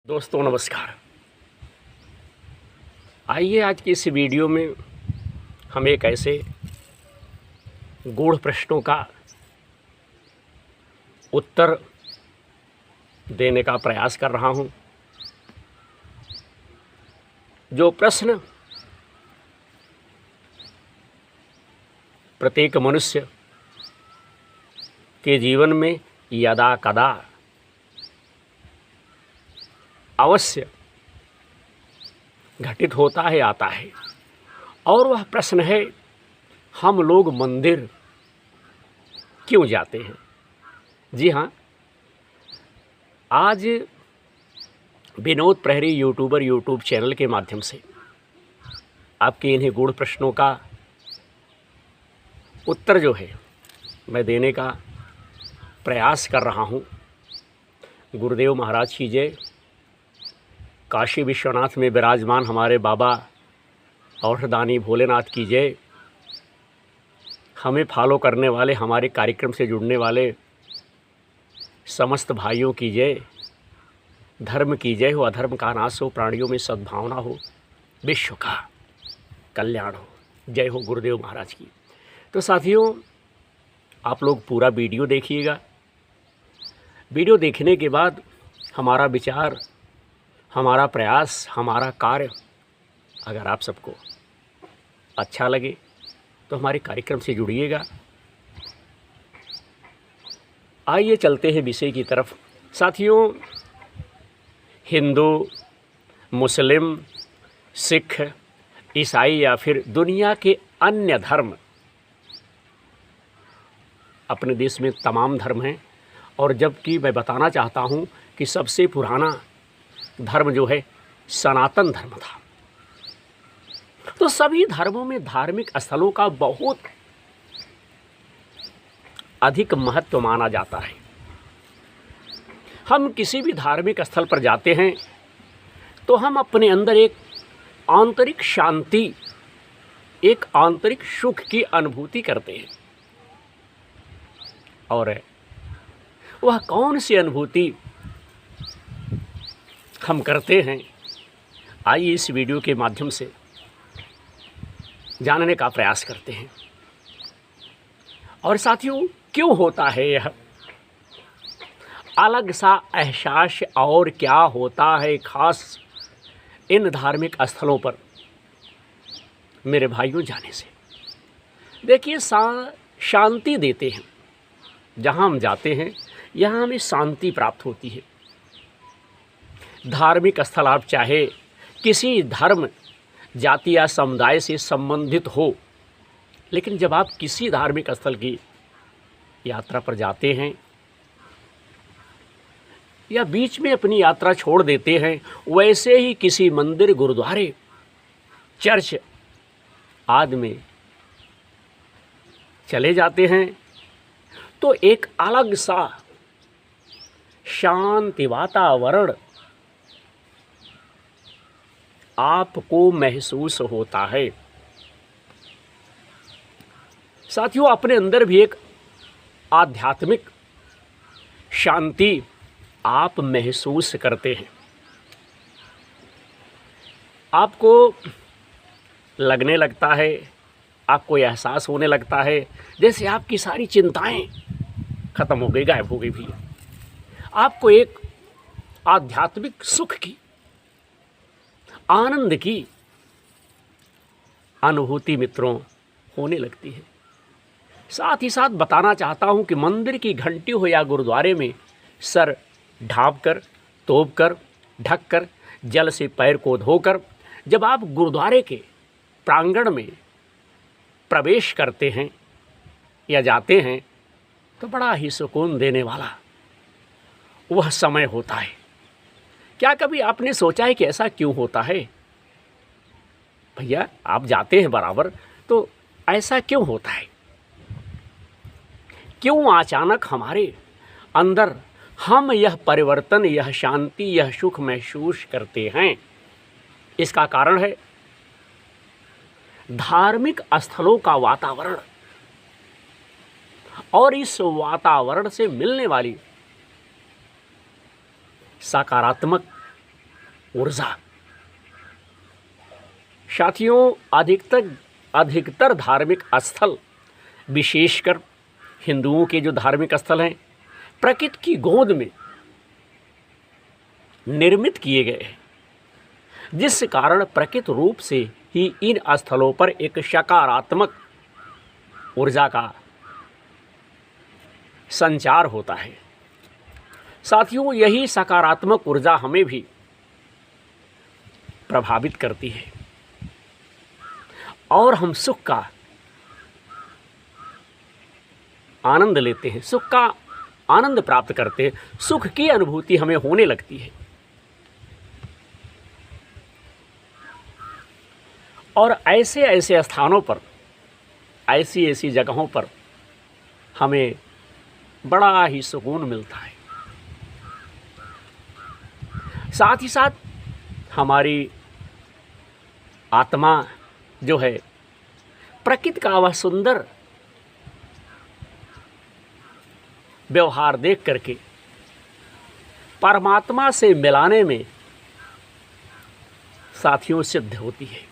दोस्तों नमस्कार। आइए आज की इस वीडियो में हम एक ऐसे गूढ़ प्रश्नों का उत्तर देने का प्रयास कर रहा हूं, जो प्रश्न प्रत्येक मनुष्य के जीवन में यदा कदा अवश्य घटित होता है, आता है। और वह प्रश्न है, हम लोग मंदिर क्यों जाते हैं। जी हाँ, आज विनोद प्रहरी यूट्यूब चैनल के माध्यम से आपके इन्हीं गूढ़ प्रश्नों का उत्तर जो है मैं देने का प्रयास कर रहा हूँ। गुरुदेव महाराज की जय। काशी विश्वनाथ में विराजमान हमारे बाबा औषधानी भोलेनाथ की जय। हमें फॉलो करने वाले, हमारे कार्यक्रम से जुड़ने वाले समस्त भाइयों की जय। धर्म की जय हो, अधर्म का नाश हो, प्राणियों में सद्भावना हो, विश्व का कल्याण हो। जय हो गुरुदेव महाराज की। तो साथियों, आप लोग पूरा वीडियो देखिएगा। वीडियो देखने के बाद हमारा विचार, हमारा प्रयास, हमारा कार्य अगर आप सबको अच्छा लगे तो हमारे कार्यक्रम से जुड़िएगा। आइए चलते हैं विषय की तरफ। साथियों, हिंदू, मुस्लिम, सिख, ईसाई या फिर दुनिया के अन्य धर्म, अपने देश में तमाम धर्म हैं, और जबकि मैं बताना चाहता हूँ कि सबसे पुराना धर्म जो है सनातन धर्म था। तो सभी धर्मों में धार्मिक स्थलों का बहुत अधिक महत्व माना जाता है। हम किसी भी धार्मिक स्थल पर जाते हैं तो हम अपने अंदर एक आंतरिक शांति, एक आंतरिक सुख की अनुभूति करते हैं। और वह कौन सी अनुभूति हम करते हैं, आइए इस वीडियो के माध्यम से जानने का प्रयास करते हैं। और साथियों, क्यों होता है यह अलग सा एहसास, और क्या होता है खास इन धार्मिक स्थलों पर मेरे भाइयों जाने से। देखिए, शांति देते हैं। जहाँ हम जाते हैं यहाँ हमें शांति प्राप्त होती है। धार्मिक स्थल आप चाहे किसी धर्म, जाति या समुदाय से संबंधित हो, लेकिन जब आप किसी धार्मिक स्थल की यात्रा पर जाते हैं या बीच में अपनी यात्रा छोड़ देते हैं, वैसे ही किसी मंदिर, गुरुद्वारे, चर्च आदि में चले जाते हैं तो एक अलग सा शांति वातावरण आपको महसूस होता है। साथियों, अपने अंदर भी एक आध्यात्मिक शांति आप महसूस करते हैं। आपको लगने लगता है, आपको एहसास होने लगता है जैसे आपकी सारी चिंताएं खत्म हो गई, गायब हो गई भी। आपको एक आध्यात्मिक सुख की, आनंद की अनुभूति मित्रों होने लगती है। साथ ही साथ बताना चाहता हूं कि मंदिर की घंटी हो या गुरुद्वारे में सर ढाँप कर, तोप कर, ढक कर, जल से पैर को धोकर जब आप गुरुद्वारे के प्रांगण में प्रवेश करते हैं या जाते हैं तो बड़ा ही सुकून देने वाला वह समय होता है। क्या कभी आपने सोचा है कि ऐसा क्यों होता है? भैया, आप जाते हैं बराबर, तो ऐसा क्यों होता है? क्यों अचानक हमारे अंदर हम यह परिवर्तन, यह शांति, यह सुख महसूस करते हैं? इसका कारण है धार्मिक स्थलों का वातावरण और इस वातावरण से मिलने वाली सकारात्मक ऊर्जा। साथियों, अधिकतर धार्मिक स्थल, विशेषकर हिंदुओं के जो धार्मिक स्थल हैं, प्रकृति की गोद में निर्मित किए गए हैं, जिस कारण प्रकृति रूप से ही इन स्थलों पर एक सकारात्मक ऊर्जा का संचार होता है। साथियों, यही सकारात्मक ऊर्जा हमें भी प्रभावित करती है और हम सुख का आनंद लेते हैं, सुख का आनंद प्राप्त करते हैं, सुख की अनुभूति हमें होने लगती है। और ऐसे ऐसे स्थानों पर, ऐसी ऐसी जगहों पर हमें बड़ा ही सुकून मिलता है। साथ ही साथ हमारी आत्मा जो है, प्रकृति का वह सुंदर व्यवहार देख करके परमात्मा से मिलाने में साथियों सिद्ध होती है।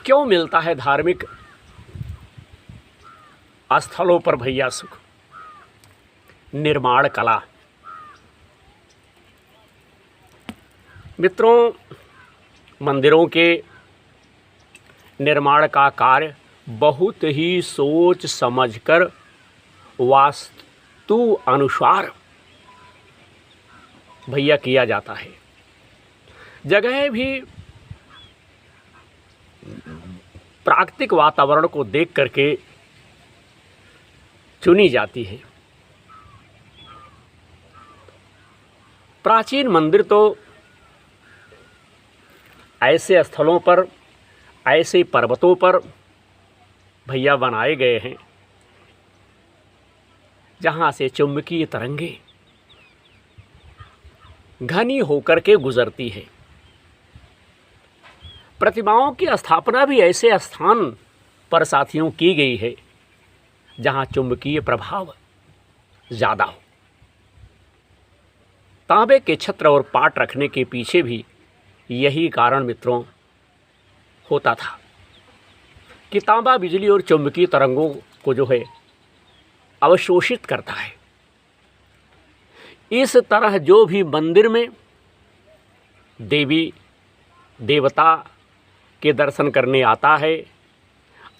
क्यों मिलता है धार्मिक स्थलों पर भैया सुख? निर्माण कला। मित्रों, मंदिरों के निर्माण का कार्य बहुत ही सोच समझकर वास्तु अनुसार भैया किया जाता है। जगह भी प्राकृतिक वातावरण को देख करके चुनी जाती है। प्राचीन मंदिर तो ऐसे स्थलों पर, ऐसे पर्वतों पर भैया बनाए गए हैं जहाँ से चुंबकीय तरंगे घनी होकर के गुजरती है। प्रतिमाओं की स्थापना भी ऐसे स्थान पर साथियों की गई है जहाँ चुंबकीय प्रभाव ज़्यादा हो। तांबे के छत्र और पाट रखने के पीछे भी यही कारण मित्रों होता था कि तांबा बिजली और चुंबकीय तरंगों को जो है अवशोषित करता है। इस तरह जो भी मंदिर में देवी देवता के दर्शन करने आता है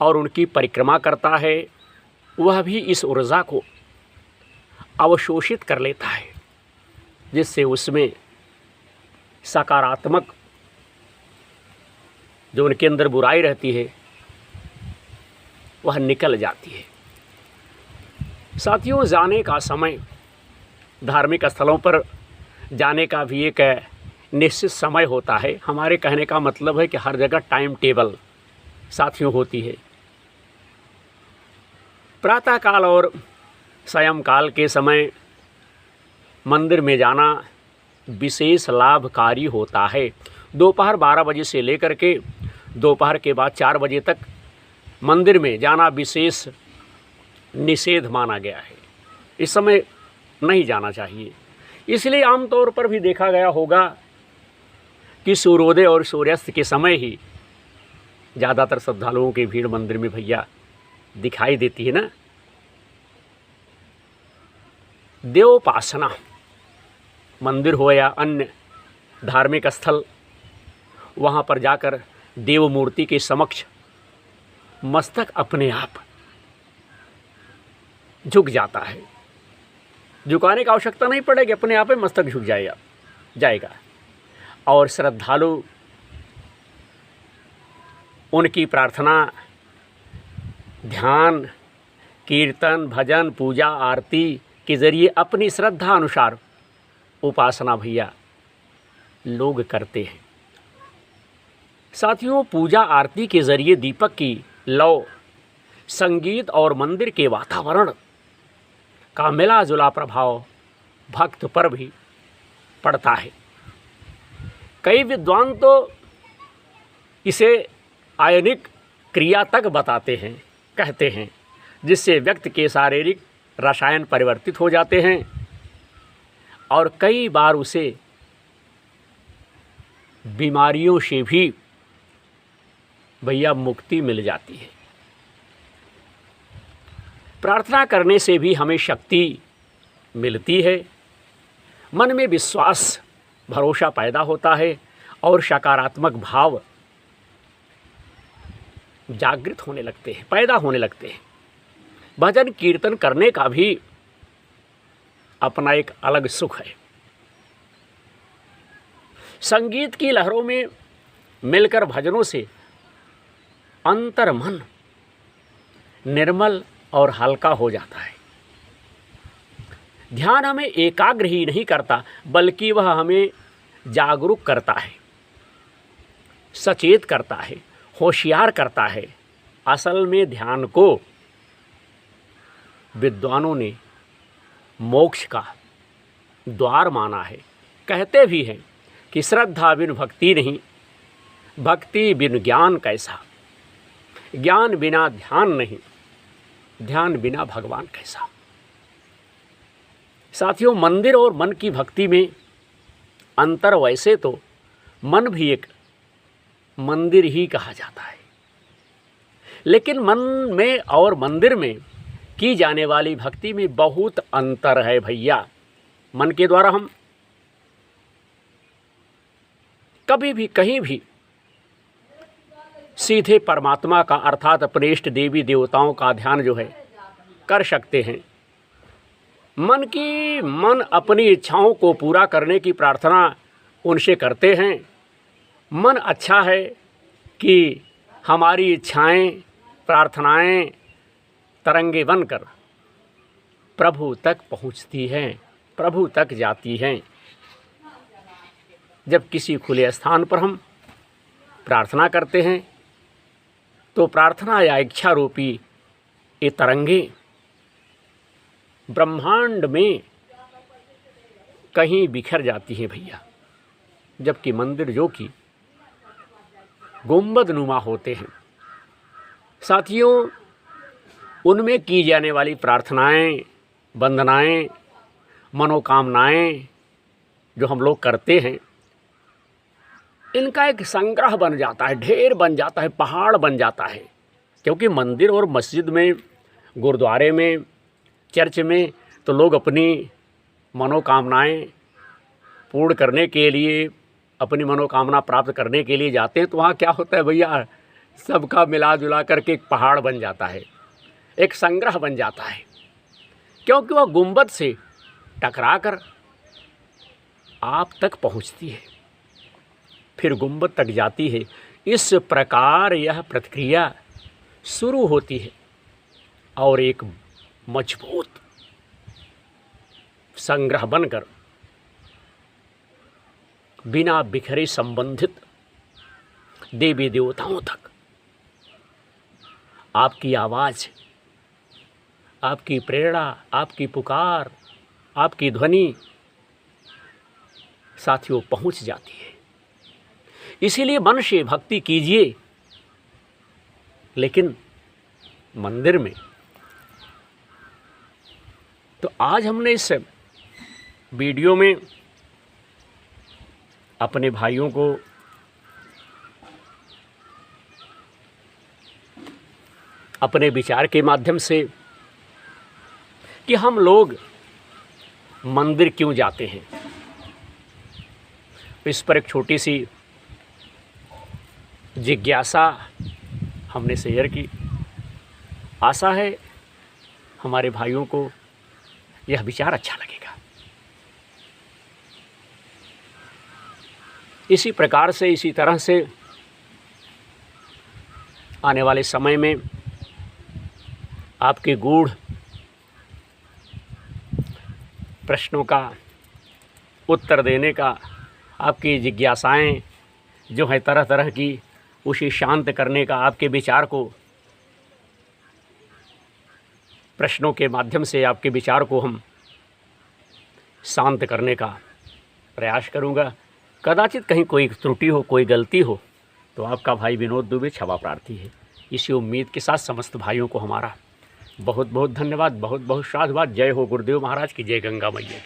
और उनकी परिक्रमा करता है, वह भी इस ऊर्जा को अवशोषित कर लेता है, जिससे उसमें सकारात्मक जो उनके अंदर बुराई रहती है वह निकल जाती है। साथियों, जाने का समय, धार्मिक स्थलों पर जाने का भी एक निश्चित समय होता है। हमारे कहने का मतलब है कि हर जगह टाइम टेबल साथियों होती है। प्रातःकाल और सायंकाल के समय मंदिर में जाना विशेष लाभकारी होता है। दोपहर 12 बजे से लेकर के दोपहर के बाद 4 बजे तक मंदिर में जाना विशेष निषेध माना गया है। इस समय नहीं जाना चाहिए। इसलिए आमतौर पर भी देखा गया होगा कि सूर्योदय और सूर्यास्त के समय ही ज़्यादातर श्रद्धालुओं की भीड़ मंदिर में भैया दिखाई देती है ना। देवोपासना, मंदिर हो या अन्य धार्मिक स्थल, वहाँ पर जाकर देव मूर्ति के समक्ष मस्तक अपने आप झुक जाता है। झुकाने की आवश्यकता नहीं पड़ेगी, अपने आप ही मस्तक झुक जाएगा और श्रद्धालु उनकी प्रार्थना, ध्यान, कीर्तन, भजन, पूजा, आरती के ज़रिए अपनी श्रद्धा अनुसार उपासना भैया लोग करते हैं। साथियों, पूजा आरती के ज़रिए दीपक की लौ, संगीत और मंदिर के वातावरण का मिला जुला प्रभाव भक्त पर भी पड़ता है। कई विद्वान तो इसे आयनिक क्रिया तक बताते हैं, कहते हैं, जिससे व्यक्ति के शारीरिक रसायन परिवर्तित हो जाते हैं और कई बार उसे बीमारियों से भी भैया मुक्ति मिल जाती है। प्रार्थना करने से भी हमें शक्ति मिलती है, मन में विश्वास भरोसा पैदा होता है और सकारात्मक भाव जागृत होने लगते हैं, पैदा होने लगते हैं। भजन कीर्तन करने का भी अपना एक अलग सुख है। संगीत की लहरों में मिलकर भजनों से अंतर मन निर्मल और हल्का हो जाता है। ध्यान हमें एकाग्र ही नहीं करता, बल्कि वह हमें जागरूक करता है, सचेत करता है, होशियार करता है। असल में ध्यान को विद्वानों ने मोक्ष का द्वार माना है। कहते भी हैं कि श्रद्धा बिन भक्ति नहीं, भक्ति बिन ज्ञान कैसा, ज्ञान बिना ध्यान नहीं, ध्यान बिना भगवान कैसा। साथियों, मंदिर और मन की भक्ति में अंतर वैसे तो मन भी एक मंदिर ही कहा जाता है, लेकिन मन में और मंदिर में की जाने वाली भक्ति में बहुत अंतर है भैया। मन के द्वारा हम कभी भी कहीं भी सीधे परमात्मा का अर्थात अपने इष्ट देवी देवताओं का ध्यान जो है कर सकते हैं। मन अपनी इच्छाओं को पूरा करने की प्रार्थना उनसे करते हैं। मन अच्छा है कि हमारी इच्छाएं प्रार्थनाएं तरंगे बनकर प्रभु तक पहुंचती हैं, प्रभु तक जाती हैं। जब किसी खुले स्थान पर हम प्रार्थना करते हैं तो प्रार्थना या इच्छा रूपी ये तरंगे ब्रह्मांड में कहीं बिखर जाती हैं भैया। जबकि मंदिर जो कि गुंबद नुमा होते हैं, साथियों, उनमें की जाने वाली प्रार्थनाएं, वंदनाएं, मनोकामनाएं जो हम लोग करते हैं, इनका एक संग्रह बन जाता है, ढेर बन जाता है, पहाड़ बन जाता है। क्योंकि मंदिर और मस्जिद में, गुरुद्वारे में, चर्च में तो लोग अपनी मनोकामनाएं पूर्ण करने के लिए, अपनी मनोकामना प्राप्त करने के लिए जाते हैं। तो वहाँ क्या होता है भैया, सबका मिला जुला करके एक पहाड़ बन जाता है, एक संग्रह बन जाता है। क्योंकि वह गुंबद से टकरा कर आप तक पहुँचती है, फिर गुंबद तक जाती है। इस प्रकार यह प्रक्रिया शुरू होती है और एक मजबूत संग्रह बनकर बिना बिखरे संबंधित देवी देवताओं तक आपकी आवाज़, आपकी प्रेरणा, आपकी पुकार, आपकी ध्वनि साथियों पहुंच जाती है। इसीलिए मन से भक्ति कीजिए, लेकिन मंदिर में। तो आज हमने इस वीडियो में अपने भाइयों को अपने विचार के माध्यम से कि हम लोग मंदिर क्यों जाते हैं, इस पर एक छोटी सी जिज्ञासा हमने शेयर की। आशा है हमारे भाइयों को यह विचार अच्छा लगेगा। इसी प्रकार से, इसी तरह से आने वाले समय में आपके गूढ़ प्रश्नों का उत्तर देने का, आपकी जिज्ञासाएं जो है तरह तरह की, उसे शांत करने का, आपके विचार को प्रश्नों के माध्यम से आपके विचार को हम शांत करने का प्रयास करूंगा। कदाचित कहीं कोई त्रुटि हो, कोई गलती हो तो आपका भाई विनोद दुबे क्षमा प्रार्थी है। इसी उम्मीद के साथ समस्त भाइयों को हमारा बहुत बहुत धन्यवाद, बहुत बहुत साधुवाद। जय हो गुरुदेव महाराज की, जय गंगा मैया।